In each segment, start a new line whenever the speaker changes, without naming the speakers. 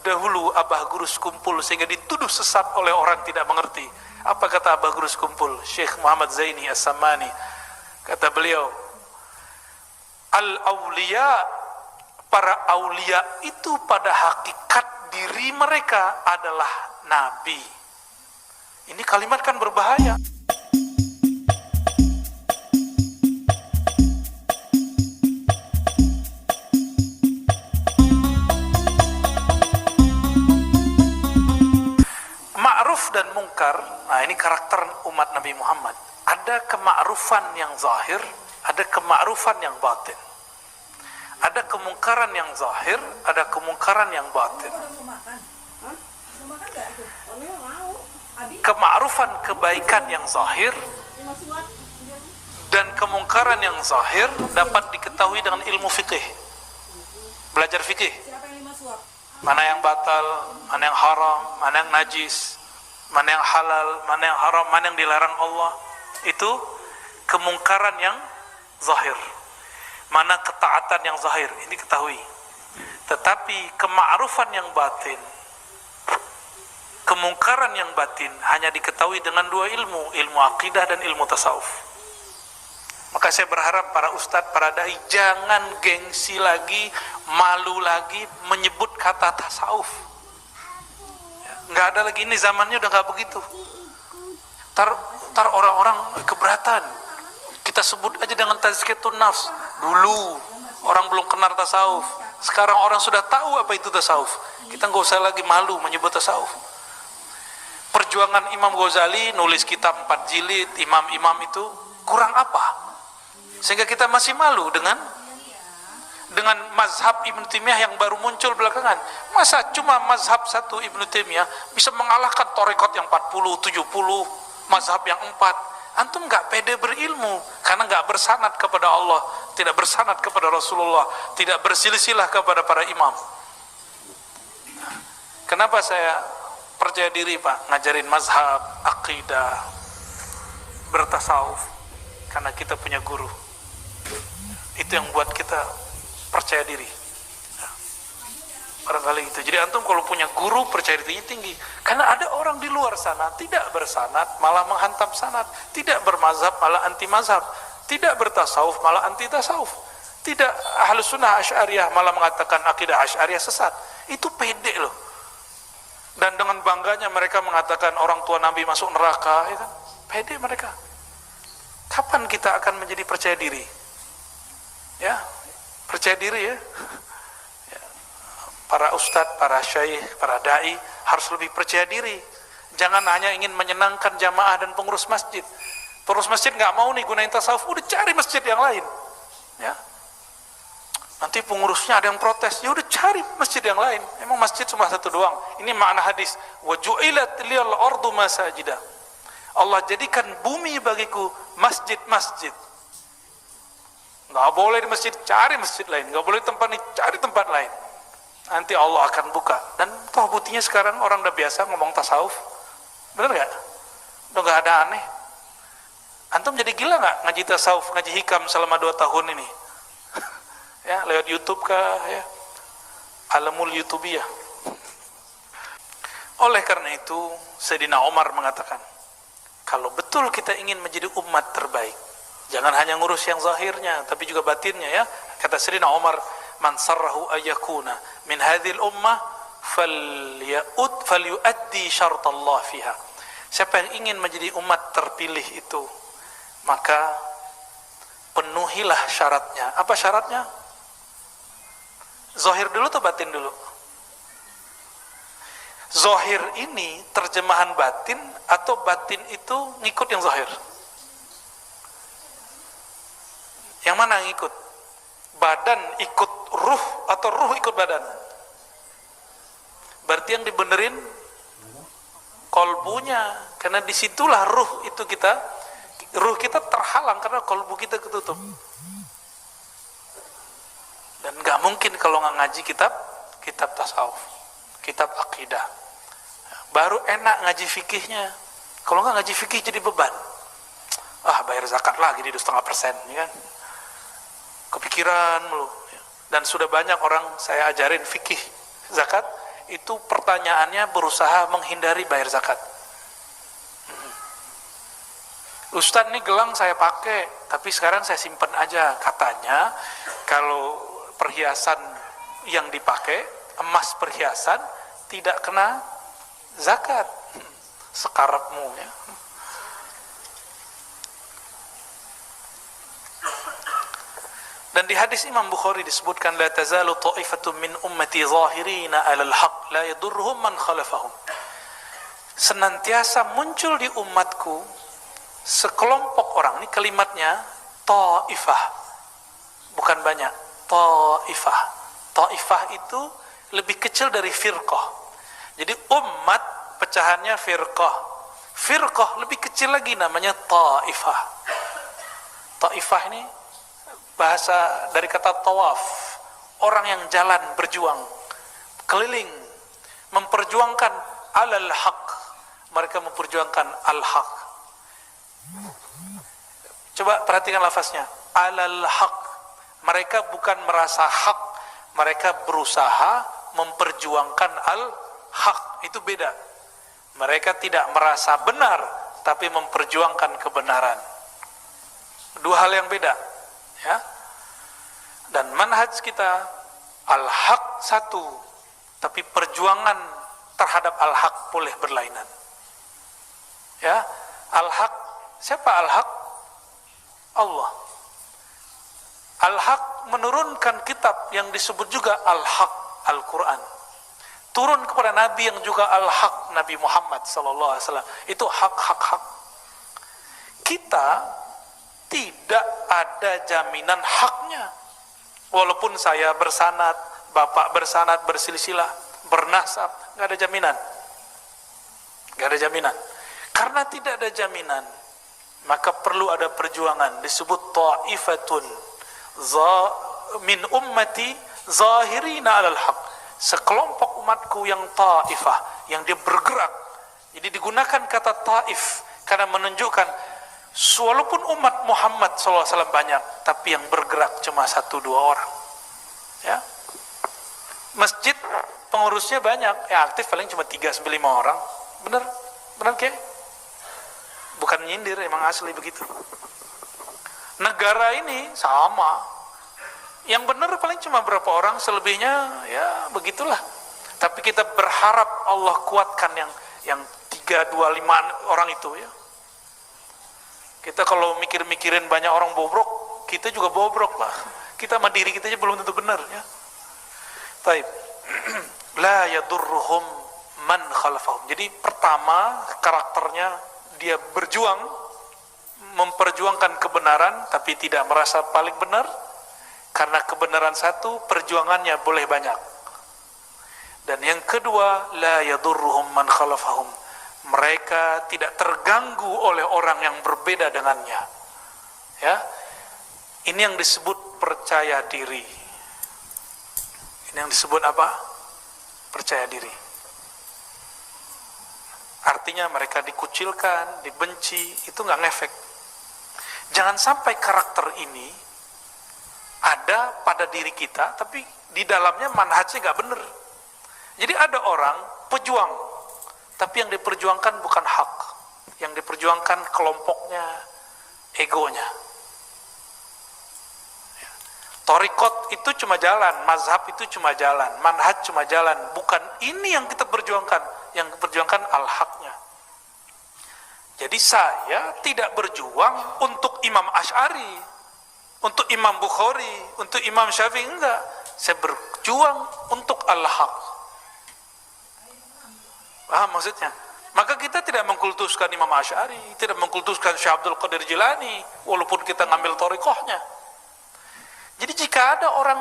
dahulu Abah Guru Sekumpul sehingga dituduh sesat oleh orang tidak mengerti. Apa kata Abah Guru Sekumpul? Syekh Muhammad Zaini As-Samani. Kata beliau, al-awliya, para aulia itu pada hakikat diri mereka adalah nabi. Ini kalimat kan berbahaya. Ma'ruf dan mungkar, nah ini karakter umat Nabi Muhammad. Ada kema'rufan yang zahir, ada kema'rufan yang batin. Ada kemungkaran yang zahir, ada kemungkaran yang batin. Kema'rufan kebaikan yang zahir dan kemungkaran yang zahir dapat diketahui dengan ilmu fikih. Belajar fikih. Mana yang batal, mana yang haram, mana yang najis, mana yang halal, mana yang haram, mana yang dilarang Allah. Itu kemungkaran yang zahir. Mana ketaatan yang zahir, ini ketahui. Tetapi kema'rufan yang batin, kemungkaran yang batin hanya diketahui dengan dua ilmu, ilmu akidah dan ilmu tasawuf. Maka saya berharap para ustadz, para dai jangan gengsi lagi, malu lagi menyebut kata tasawuf. Nggak ada lagi, ini zamannya udah nggak begitu. Tar orang-orang keberatan. Kita sebut aja dengan tazkiyatun nafs. Dulu orang belum kenal tasawuf. Sekarang orang sudah tahu apa itu tasawuf. Kita nggak usah lagi malu menyebut tasawuf. Perjuangan Imam Ghazali nulis kitab 4 jilid, imam-imam itu kurang apa? Sehingga kita masih malu dengan mazhab Ibnu Taimiyah yang baru muncul belakangan. Masa cuma mazhab satu Ibnu Taimiyah bisa mengalahkan tarekat yang 40, 70, mazhab yang 4. Antum nggak pede berilmu karena nggak bersanad kepada Allah, tidak bersanad kepada Rasulullah, tidak bersilsilah kepada para imam. Kenapa saya percaya diri Pak ngajarin mazhab, akidah, bertasawuf? Karena kita punya guru. Itu yang buat kita percaya diri. Barangkali itu. Jadi antum kalau punya guru percaya dirinya tinggi. Karena ada orang di luar sana tidak bersanad malah menghantam sanad, tidak bermazhab malah anti mazhab, tidak bertasawuf malah anti tasawuf, tidak ahlus sunnah asy'ariyah malah mengatakan akidah asy'ariyah sesat. Itu pede loh. Dan dengan bangganya mereka mengatakan orang tua Nabi masuk neraka, ya kan? Pede mereka. Kapan kita akan menjadi percaya diri? Ya, percaya diri ya. Para ustadz, para syaikh, para da'i harus lebih percaya diri. Jangan hanya ingin menyenangkan jamaah dan pengurus masjid. Pengurus masjid nggak mau nih gunain tasawuf, udah cari masjid yang lain. Ya, nanti pengurusnya ada yang protes, ya udah cari masjid yang lain. Emang masjid cuma satu doang. Ini makna hadis. Wa ju'ilat liyal ardu masajida. Allah jadikan bumi bagiku masjid-masjid. Nggak boleh di masjid, cari masjid lain. Nggak boleh tempat ini, cari tempat lain. Nanti Allah akan buka. Dan toh buktinya sekarang orang udah biasa ngomong tasawuf. Bener gak? Udah gak ada aneh. Antum jadi gila gak ngaji tasawuf, ngaji hikam selama 2 tahun ini? Ya, lewat YouTube kah? Ya. Alamul YouTubiyah. Oleh karena itu Sayyidina Umar mengatakan, kalau betul kita ingin menjadi umat terbaik, jangan hanya ngurus yang zahirnya tapi juga batinnya ya. Kata Sayyidina Umar, man sarrahu ayyakuna min hadhil ummah falyuaddi syartallah fiha. Siapa yang ingin menjadi umat terpilih itu, maka penuhilah syaratnya. Apa syaratnya? Zahir dulu atau batin dulu? Zahir ini terjemahan batin atau batin itu ngikut yang zahir? Yang mana yang ikut? Badan ikut ruh atau ruh ikut badan? Berarti yang dibenerin kolbunya, karena disitulah ruh itu ruh kita terhalang karena kolbu kita ketutup. Dan nggak mungkin kalau nggak ngaji kitab tasawuf, kitab akidah. Baru enak ngaji fikihnya. Kalau nggak ngaji fikih jadi beban. Bayar zakat lagi di 2,5%, ya kan? Kepikiran mulu. Dan sudah banyak orang saya ajarin fikih zakat, itu pertanyaannya berusaha menghindari bayar zakat. Ustadz, ini gelang saya pakai, tapi sekarang saya simpan aja. Katanya kalau perhiasan yang dipakai, emas perhiasan, tidak kena zakat. Sekarapmu ya. Dan di hadis Imam Bukhari disebutkan, la tazalu ta'ifatun min ummati zahirina 'alal haq la yadurruhum man khalafahum. Senantiasa muncul di umatku sekelompok orang, ini kalimatnya ta'ifah, bukan banyak, ta'ifah. Ta'ifah itu lebih kecil dari firqah. Jadi umat pecahannya firqah. Firqah lebih kecil lagi, namanya ta'ifah. Ta'ifah ini bahasa dari kata tawaf, orang yang jalan, berjuang, keliling, memperjuangkan alal haq. Mereka memperjuangkan al-haq. Coba perhatikan lafaznya, alal haq. Mereka bukan merasa hak, mereka berusaha memperjuangkan al-haq. Itu beda. Mereka tidak merasa benar, tapi memperjuangkan kebenaran. Dua hal yang beda, ya. Dan manhaj kita, al-haq satu, tapi perjuangan terhadap al-haq boleh berlainan. Ya, al-haq, siapa al-haq? Allah. Al-haq menurunkan kitab yang disebut juga al-haq, Al-Quran. Turun kepada Nabi yang juga al-haq, Nabi Muhammad SAW. Itu hak-hak-hak. Kita tidak ada jaminan haknya. Walaupun saya bersanad, bapak bersanad, bersilsilah, bernasab, nggak ada jaminan. Nggak ada jaminan. Karena tidak ada jaminan, maka perlu ada perjuangan. Disebut ta'ifatun min ummati zahirina 'alal haq. Sekelompok umatku yang ta'ifah, yang dia bergerak. Jadi digunakan kata ta'if karena menunjukkan walaupun umat Muhammad SAW banyak, tapi yang bergerak cuma 1-2 orang. Ya. Masjid pengurusnya banyak, yang aktif paling cuma 3-5 orang. Benar? Benar ke? Bukan nyindir, emang asli begitu. Negara ini sama. Yang benar paling cuma berapa orang, selebihnya ya begitulah. Tapi kita berharap Allah kuatkan yang 3-2-5 orang itu ya. Kita kalau mikir-mikirin banyak orang bobrok, kita juga bobrok lah. Kita sama diri kita aja belum tentu benar ya. Baik. La yadurruhum man khalafahum. Jadi pertama karakternya, dia berjuang, memperjuangkan kebenaran, tapi tidak merasa paling benar, karena kebenaran satu, perjuangannya boleh banyak. Dan yang kedua, la yadurruhum man khalafahum. Mereka tidak terganggu oleh orang yang berbeda dengannya. Ya, ini yang disebut percaya diri. Ini yang disebut apa? Percaya diri. Artinya mereka dikucilkan, dibenci, itu nggak ngefek. Jangan sampai karakter ini ada pada diri kita, tapi di dalamnya manhajnya nggak benar. Jadi ada orang pejuang, tapi yang diperjuangkan bukan hak, yang diperjuangkan kelompoknya, egonya. Thariqat itu cuma jalan, mazhab itu cuma jalan, manhaj cuma jalan, bukan ini yang kita perjuangkan, yang diperjuangkan al-haqnya. Jadi saya tidak berjuang untuk Imam Asy'ari, untuk Imam Bukhari, untuk Imam Syafi'i, enggak. Saya berjuang untuk al-haq. Paham maksudnya? Maka kita tidak mengkultuskan Imam Asy'ari, tidak mengkultuskan Syekh Abdul Qadir Jilani, walaupun kita ngambil thariqahnya. Jadi jika ada orang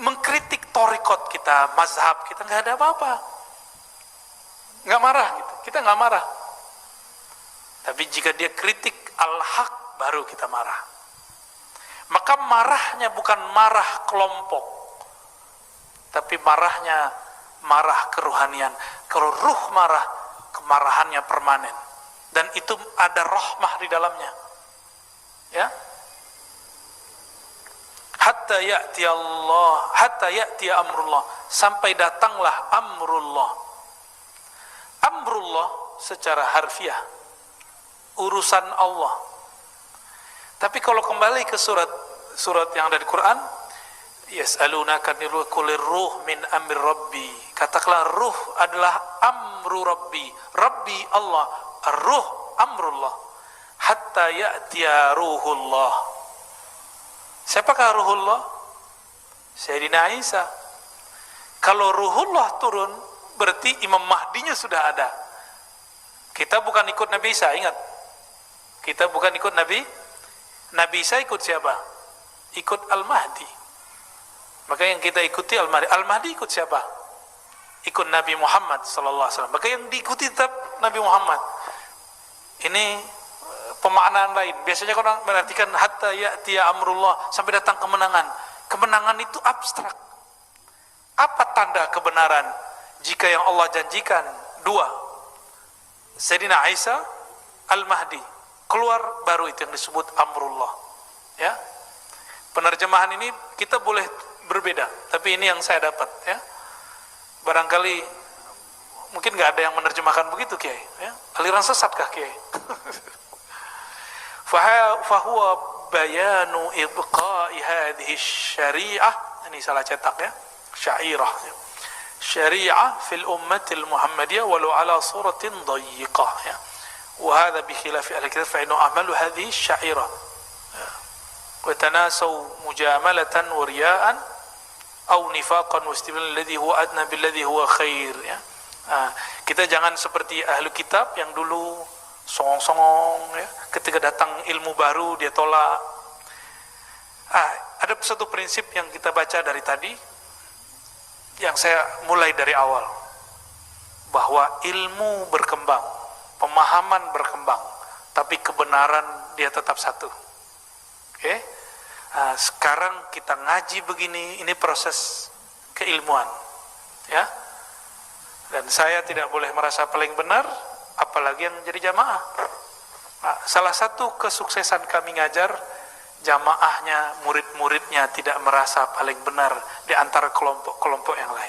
mengkritik thariqat kita, mazhab kita, nggak ada apa-apa, nggak marah kita nggak marah. Tapi jika dia kritik al-haq, baru kita marah. Maka marahnya bukan marah kelompok, tapi marahnya marah keruhanian. Kalau ruh marah, kemarahannya permanen, dan itu ada rahmah di dalamnya. Ya. hatta ya'ti amrullah, sampai datanglah amrullah. Amrullah secara harfiah urusan Allah. Tapi kalau kembali ke surat yang ada di Quran, yas'alunaka kulir ruh min amri rabbi, katakanlah ruh adalah amru rabbi, rabbi Allah, ruh amrullah, hatta ya'tiya ruhullah. Siapakah ruhullah? Sayyidina Isa. Kalau ruhullah turun, berarti Imam Mahdinya sudah ada. Kita bukan ikut Nabi Isa, ingat, kita bukan ikut Nabi Isa. Ikut siapa? Ikut Al-Mahdi. Maka yang kita ikuti Al-Mahdi. Al-Mahdi ikut siapa? Ikut Nabi Muhammad sallallahu alaihi wasallam. Maka yang diikuti tetap Nabi Muhammad. Ini pemaknaan lain. Biasanya orang menartikan hatta ya'tiya amrullah, sampai datang kemenangan. Kemenangan itu abstrak. Apa tanda kebenaran? Jika yang Allah janjikan dua, Sayyidina Isa, Al-Mahdi, keluar, baru itu yang disebut amrullah. Ya, penerjemahan ini kita boleh berbeda, tapi ini yang saya dapat. Ya, barangkali mungkin nggak ada yang menerjemahkan begitu, Kiai. Ya, aliran sesatkah, Kiai? Fahuwa bayanu ibqa'i hadhihi syari'ah. Ini salah cetak ya, syairah. Syari'ah fil ummatil Muhammadiyah walau ala suratin dayiqah. Ya. وهذا بخلاف أهل الكتاب فإنه أعمل هذه الشعيرة وتناسوا مجاملة ورياء أو نفاقا واستبدالا الذي هو أدنى بالذي هو خير. Ya. Kita jangan seperti ahlu kitab yang dulu songong-songong, ya. Ketika datang ilmu baru dia tolak. Ada satu prinsip yang kita baca dari tadi, yang saya mulai dari awal, bahwa ilmu berkembang, pemahaman berkembang, tapi kebenaran dia tetap satu. Oke? Sekarang kita ngaji begini, ini proses keilmuan, ya. Dan saya tidak boleh merasa paling benar, apalagi yang jadi jamaah. Salah satu kesuksesan kami ngajar, jamaahnya, murid-muridnya tidak merasa paling benar di antara kelompok-kelompok yang lain.